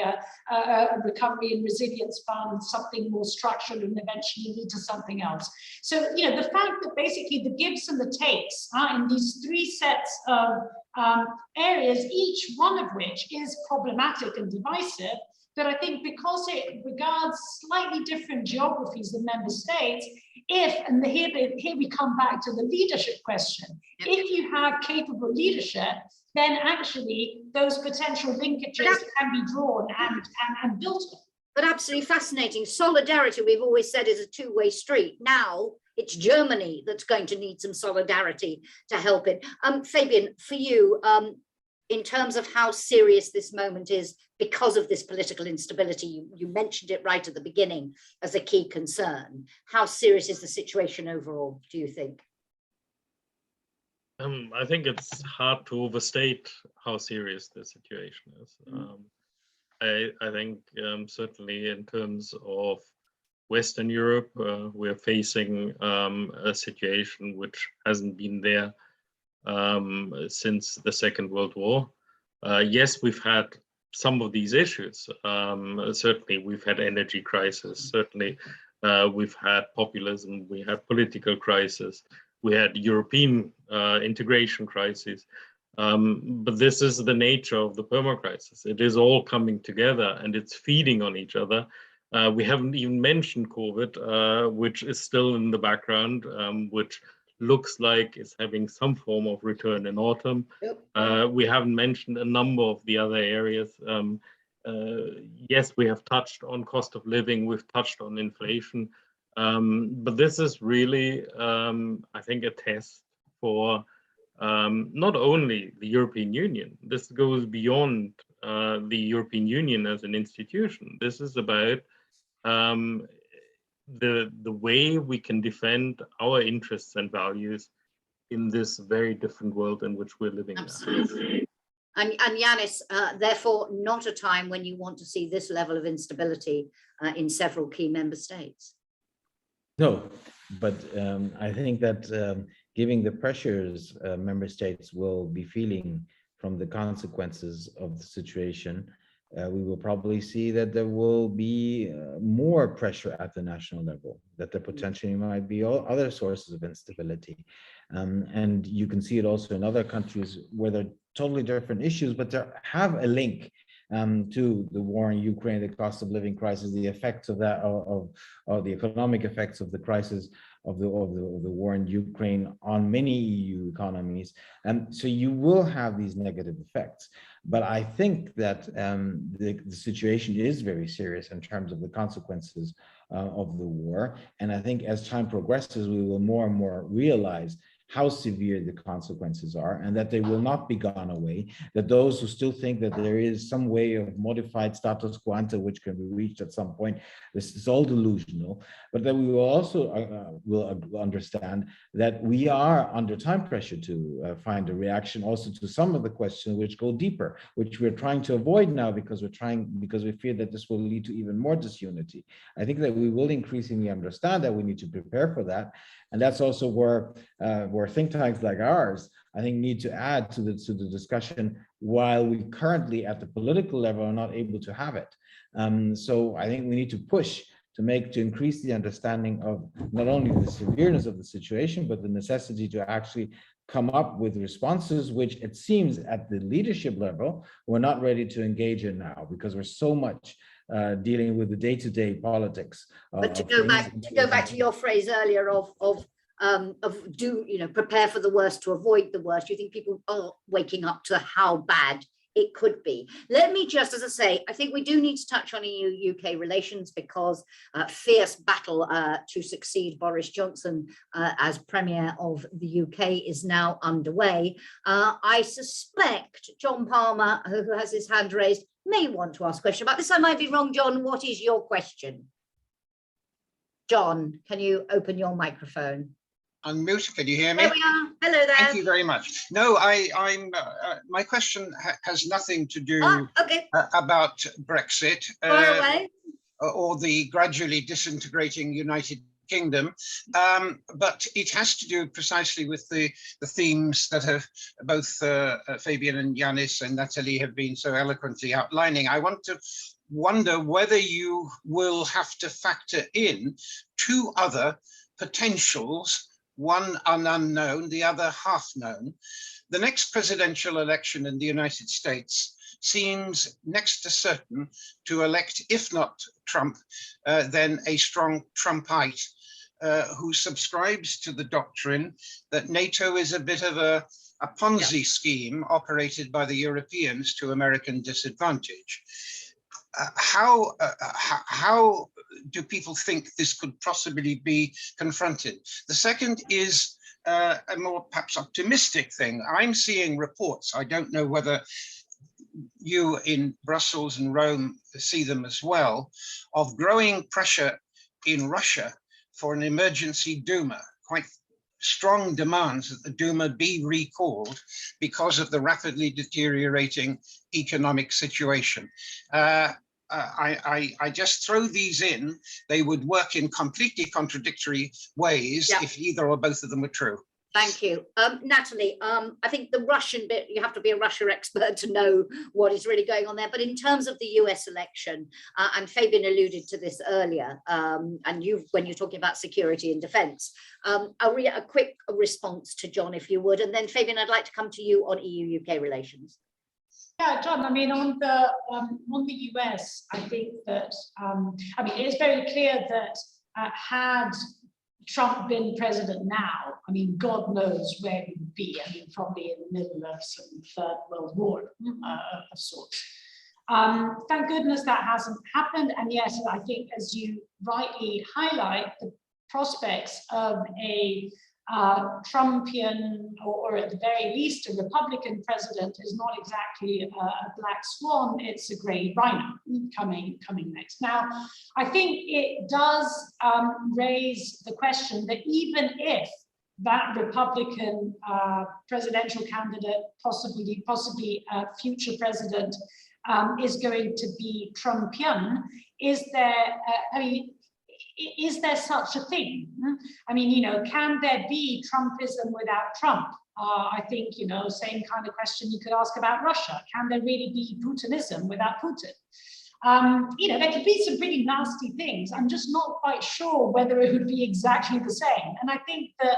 a recovery and resilience fund something more structural and eventually lead to something else. So, the fact that basically the gives and the takes in these 3 sets of areas, each one of which is problematic and divisive, that I think because it regards slightly different geographies and member states, and here we come back to the leadership question, if you have capable leadership, then actually those potential linkages can be drawn and built on. But absolutely fascinating. Solidarity, we've always said, is a 2-way street. Now it's Germany that's going to need some solidarity to help it. Fabian, for you, in terms of how serious this moment is because of this political instability, you mentioned it right at the beginning as a key concern. How serious is the situation overall, do you think? I think it's hard to overstate how serious the situation is. I think certainly in terms of Western Europe, we're facing a situation which hasn't been there since the Second World War. Yes, we've had some of these issues. Certainly, we've had energy crisis. Certainly, we've had populism. We had political crisis. We had European integration crisis. But this is the nature of the perma crisis. It is all coming together and it's feeding on each other. We haven't even mentioned COVID, which is still in the background, which looks like it's having some form of return in autumn. Yep. We haven't mentioned a number of the other areas. Yes, we have touched on cost of living, we've touched on inflation, but this is really, I think, a test for not only the European Union. This goes beyond the European Union as an institution. This is about the way we can defend our interests and values in this very different world in which we're living. Absolutely. And Janis, therefore, not a time when you want to see this level of instability in several key member states. No, but I think that given the pressures member states will be feeling from the consequences of the situation, we will probably see that there will be more pressure at the national level, that there potentially might be other sources of instability. And you can see it also in other countries where they're totally different issues, but they have a link to the war in Ukraine, the cost of living crisis, the effects of that, of the economic effects of the crisis of the war in Ukraine on many EU economies. And so you will have these negative effects. But I think that the situation is very serious in terms of the consequences of the war. And I think as time progresses, we will more and more realize how severe the consequences are, and that they will not be gone away, that those who still think that there is some way of modified status quo ante which can be reached at some point, this is all delusional, but that we will also will understand that we are under time pressure to find a reaction also to some of the questions which go deeper, which we're trying to avoid now because we fear that this will lead to even more disunity. I think that we will increasingly understand that we need to prepare for that. And that's also where think tanks like ours, I think, need to add to the discussion while we currently at the political level are not able to have it. So I think we need to push to increase the understanding of not only the severeness of the situation, but the necessity to actually come up with responses, which it seems at the leadership level, we're not ready to engage in now because we're so much dealing with the day-to-day politics. But to go back to your phrase earlier of prepare for the worst to avoid the worst, you think people are waking up to how bad it could be? Let me just, as I say, I think we do need to touch on EU-UK relations because fierce battle to succeed Boris Johnson as Premier of the UK is now underway. I suspect John Palmer, who has his hand raised, may want to ask a question about this. I might be wrong. John, what is your question? John, can you open your microphone? Unmute, can you hear me? There we are. Hello there. Thank you very much. No, my question has nothing to do about Brexit or the gradually disintegrating United Kingdom, but it has to do precisely with the themes that have both Fabian and Janis and Nathalie have been so eloquently outlining. I wonder whether you will have to factor in two other potentials, one an unknown, the other half known. The next presidential election in the United States seems next to certain to elect, if not Trump, then a strong Trumpite who subscribes to the doctrine that NATO is a bit of a Ponzi scheme operated by the Europeans to American disadvantage. How do people think this could possibly be confronted? The second is a more perhaps optimistic thing. I'm seeing reports, I don't know whether you in Brussels and Rome see them as well, of growing pressure in Russia for an emergency Duma, quite strong demands that the Duma be recalled because of the rapidly deteriorating economic situation. I just throw these in. They would work in completely contradictory ways if either or both of them were true. Thank you. Nathalie, I think the Russian bit, you have to be a Russia expert to know what is really going on there. But in terms of the US election, and Fabian alluded to this earlier, and when you're talking about security and defense, a quick response to John, if you would. And then Fabian, I'd like to come to you on EU-UK relations. Yeah, John, I mean, on the US, I think that, it's very clear that had Trump been president now, I mean, God knows where he would be. I mean, probably in the middle of some Third World War of sorts. Thank goodness that hasn't happened. And yes, I think, as you rightly highlight, the prospects of a Trumpian, or at the very least a Republican president, is not exactly a black swan, it's a grey rhino coming next. Now, I think it does raise the question that even if that Republican presidential candidate, possibly future president, is going to be Trumpian, is there such a thing? I mean, can there be Trumpism without Trump? I think, same kind of question you could ask about Russia. Can there really be Putinism without Putin? There could be some pretty nasty things. I'm just not quite sure whether it would be exactly the same. And I think that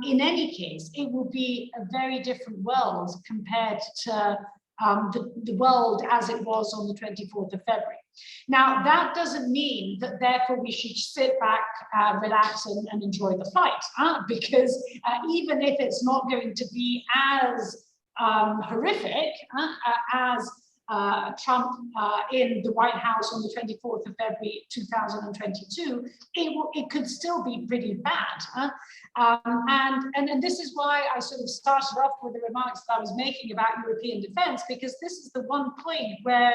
in any case, it will be a very different world compared to the world as it was on the 24th of February. Now, that doesn't mean that therefore we should sit back, relax and enjoy the fight, because even if it's not going to be as horrific as Trump in the White House on the 24th of February 2022, it could still be pretty bad. And this is why I sort of started off with the remarks that I was making about European defense, because this is the one point where,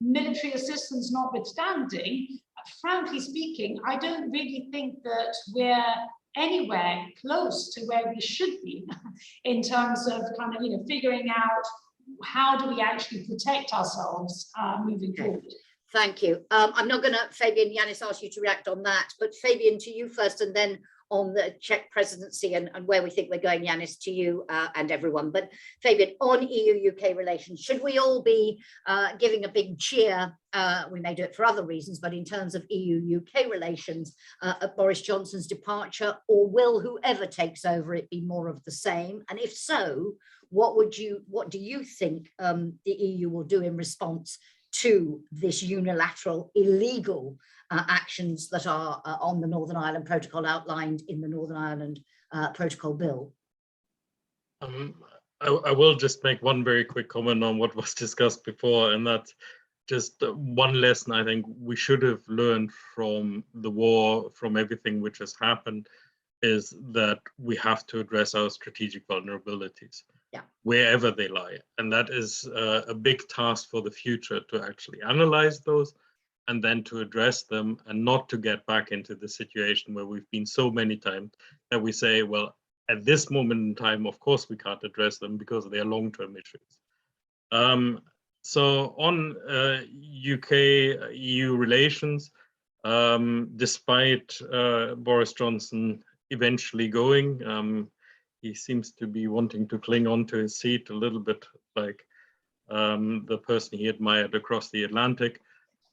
military assistance notwithstanding, frankly speaking, I don't really think that we're anywhere close to where we should be in terms of kind of, figuring out how do we actually protect ourselves moving forward. Thank you. I'm not going to, Fabian, Janis asked you to react on that, but Fabian, to you first, and then on the Czech presidency and where we think we're going, Janis, to you and everyone. But Fabian, on EU-UK relations, should we all be giving a big cheer? We may do it for other reasons, but in terms of EU-UK relations at Boris Johnson's departure, or will whoever takes over it be more of the same? And if so, what do you think the EU will do in response to this unilateral, illegal actions that are on the Northern Ireland Protocol outlined in the Northern Ireland Protocol Bill? I will just make one very quick comment on what was discussed before, and that's just one lesson I think we should have learned from the war, from everything which has happened, is that we have to address our strategic vulnerabilities. Yeah. Wherever they lie. And that is a big task for the future, to actually analyze those and then to address them, and not to get back into the situation where we've been so many times that we say, well, at this moment in time, of course, we can't address them because they are long-term issues. So on UK-EU relations, despite Boris Johnson eventually going, he seems to be wanting to cling on to his seat a little bit like the person he admired across the Atlantic.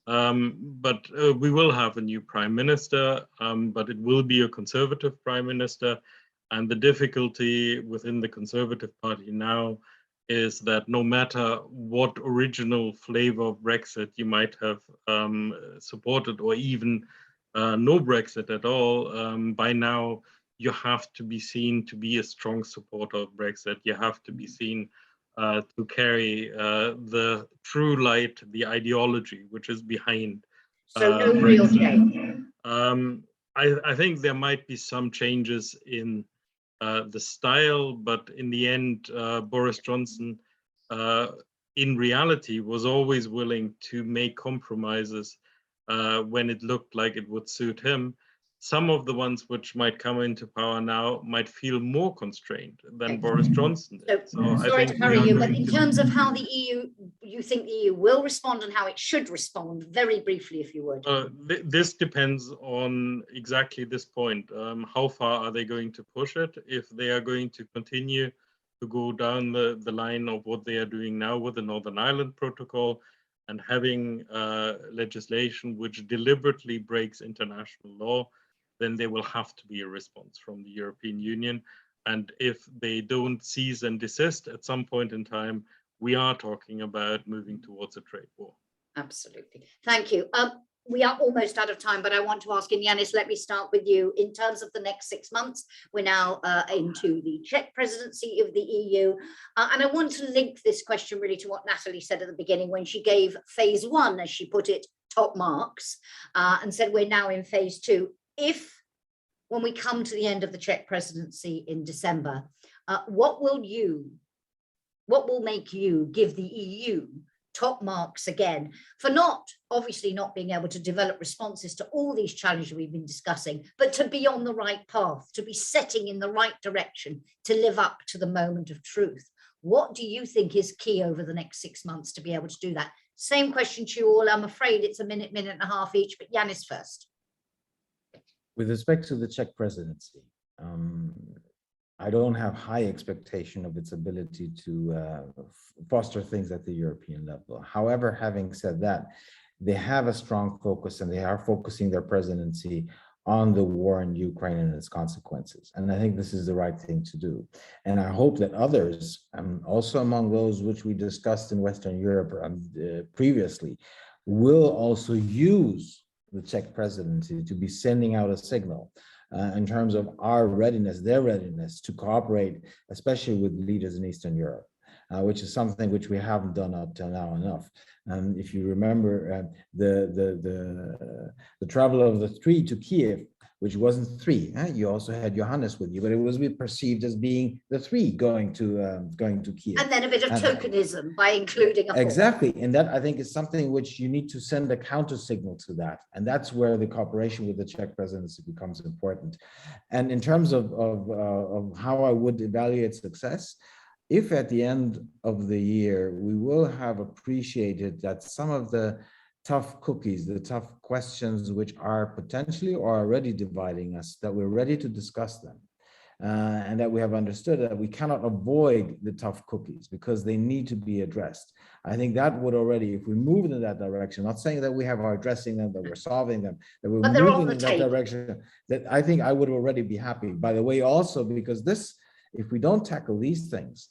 But we will have a new Prime Minister, but it will be a Conservative Prime Minister. And the difficulty within the Conservative Party now is that no matter what original flavor of Brexit you might have supported, or even no Brexit at all, by now, you have to be seen to be a strong supporter of Brexit. You have to be seen to carry the true light, the ideology which is behind. So no real change. I think there might be some changes in the style, but in the end, Boris Johnson, in reality, was always willing to make compromises when it looked like it would suit him. Some of the ones which might come into power now might feel more constrained than Boris Johnson did. So sorry to hurry you, but in terms of how the EU, you think the EU will respond and how it should respond, very briefly, if you would. This depends on exactly this point. How far are they going to push it? If they are going to continue to go down the line of what they are doing now with the Northern Ireland Protocol, and having legislation which deliberately breaks international law, then there will have to be a response from the European Union. And if they don't cease and desist at some point in time, we are talking about moving towards a trade war. Absolutely. Thank you. We are almost out of time, but I want to ask, Janis, let me start with you. In terms of the next 6 months, we're now into the Czech presidency of the EU. And I want to link this question really to what Nathalie said at the beginning when she gave phase 1, as she put it, top marks, and said we're now in phase 2. If, when we come to the end of the Czech presidency in December, what will make you give the EU top marks again for obviously not being able to develop responses to all these challenges we've been discussing, but to be on the right path, to be setting in the right direction, to live up to the moment of truth? What do you think is key over the next 6 months to be able to do that? Same question to you all. I'm afraid it's a minute and a half each, but Janis first. With respect to the Czech presidency, I don't have high expectation of its ability to foster things at the European level. However, having said that, they have a strong focus and they are focusing their presidency on the war in Ukraine and its consequences. And I think this is the right thing to do. And I hope that others, also among those which we discussed in Western Europe previously, will also use the Czech presidency to be sending out a signal in terms of our readiness, their readiness to cooperate, especially with leaders in Eastern Europe. Which is something which we haven't done up till now enough. If you remember the travel of the three to Kiev, which wasn't three, you also had Janis with you, but it was perceived as being the three going to Kiev. And then a bit of tokenism by including a fourth. Exactly, and that I think is something which you need to send a counter signal to that, and that's where the cooperation with the Czech presidency becomes important. And in terms of how I would evaluate success, if at the end of the year, we will have appreciated that some of the tough cookies, the tough questions which are potentially or already dividing us, that we're ready to discuss them. And that we have understood that we cannot avoid the tough cookies because they need to be addressed. I think that would already, if we move in that direction, not saying that we are addressing them, that we're solving them, that we're moving in that direction, that I think I would already be happy. By the way, also because this, if we don't tackle these things,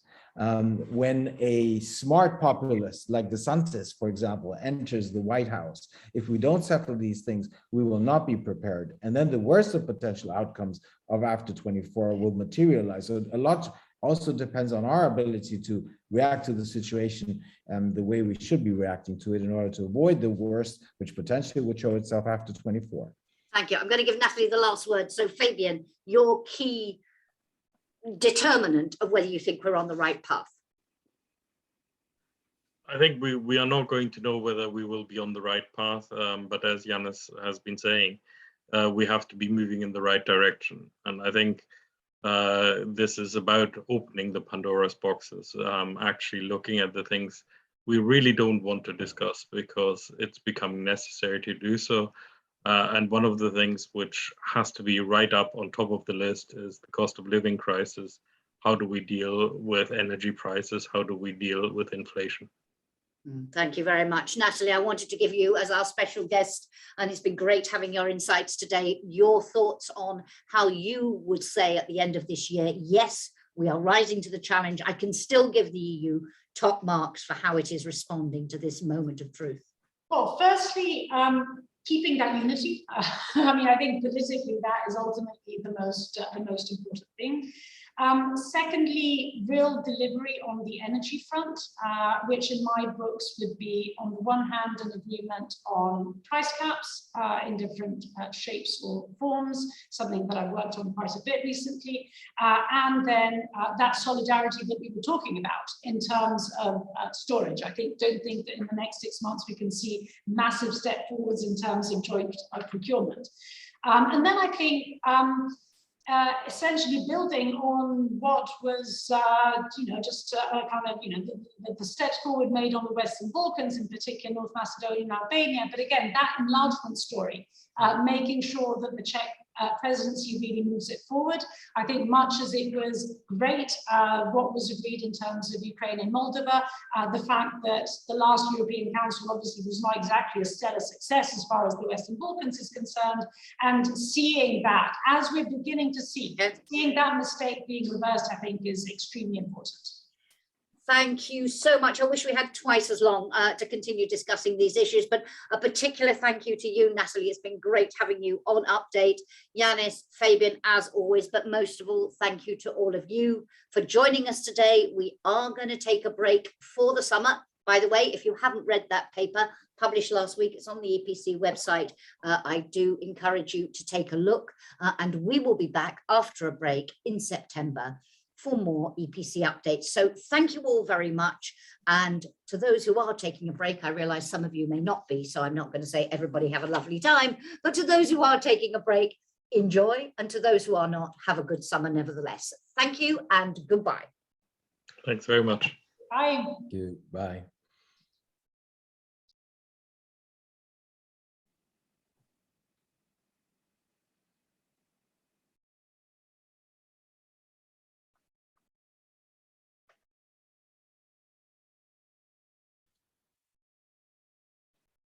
when a smart populist like DeSantis, for example, enters the White House, if we don't settle these things, we will not be prepared. And then the worst of potential outcomes of after 24 will materialize. So a lot also depends on our ability to react to the situation the way we should be reacting to it in order to avoid the worst, which potentially would show itself after 24. Thank you. I'm going to give Nathalie the last word. So Fabian, your key determinant of whether you think we're on the right path? I think we are not going to know whether we will be on the right path, but as Janis has been saying, we have to be moving in the right direction. And I think this is about opening the Pandora's boxes, actually looking at the things we really don't want to discuss because it's becoming necessary to do so. And one of the things which has to be right up on top of the list is the cost of living crisis. How do we deal with energy prices? How do we deal with inflation? Thank you very much. Nathalie, I wanted to give you as our special guest, and it's been great having your insights today, your thoughts on how you would say at the end of this year, yes, we are rising to the challenge. I can still give the EU top marks for how it is responding to this moment of truth. Well, firstly, keeping that unity. I mean, I think politically that is ultimately the most important thing. Secondly, real delivery on the energy front, which in my books would be, on the one hand, an agreement on price caps in different shapes or forms, something that I've worked on quite a bit recently, and then that solidarity that we were talking about in terms of storage. I don't think that in the next 6 months we can see massive step forwards in terms of joint procurement. And then I think essentially building on what was, just kind of, the steps forward made on the Western Balkans, in particular North Macedonia and Albania. But again, that enlargement story, making sure that the Czech presidency really moves it forward. I think much as it was great, what was agreed in terms of Ukraine and Moldova, the fact that the last European Council obviously was not exactly a stellar success as far as the Western Balkans is concerned, and seeing that, as we're beginning to see, seeing that mistake being reversed, I think is extremely important. Thank you so much. I wish we had twice as long to continue discussing these issues, but a particular thank you to you, Nathalie. It's been great having you on Update. Janis, Fabian, as always, but most of all, thank you to all of you for joining us today. We are going to take a break for the summer. By the way, if you haven't read that paper published last week, it's on the EPC website. I do encourage you to take a look, and we will be back after a break in September for more EPC updates. So thank you all very much. And to those who are taking a break, I realize some of you may not be, so I'm not going to say everybody have a lovely time, but to those who are taking a break, enjoy. And to those who are not, have a good summer nevertheless. Thank you and goodbye. Thanks very much. Bye. Thank you. Bye.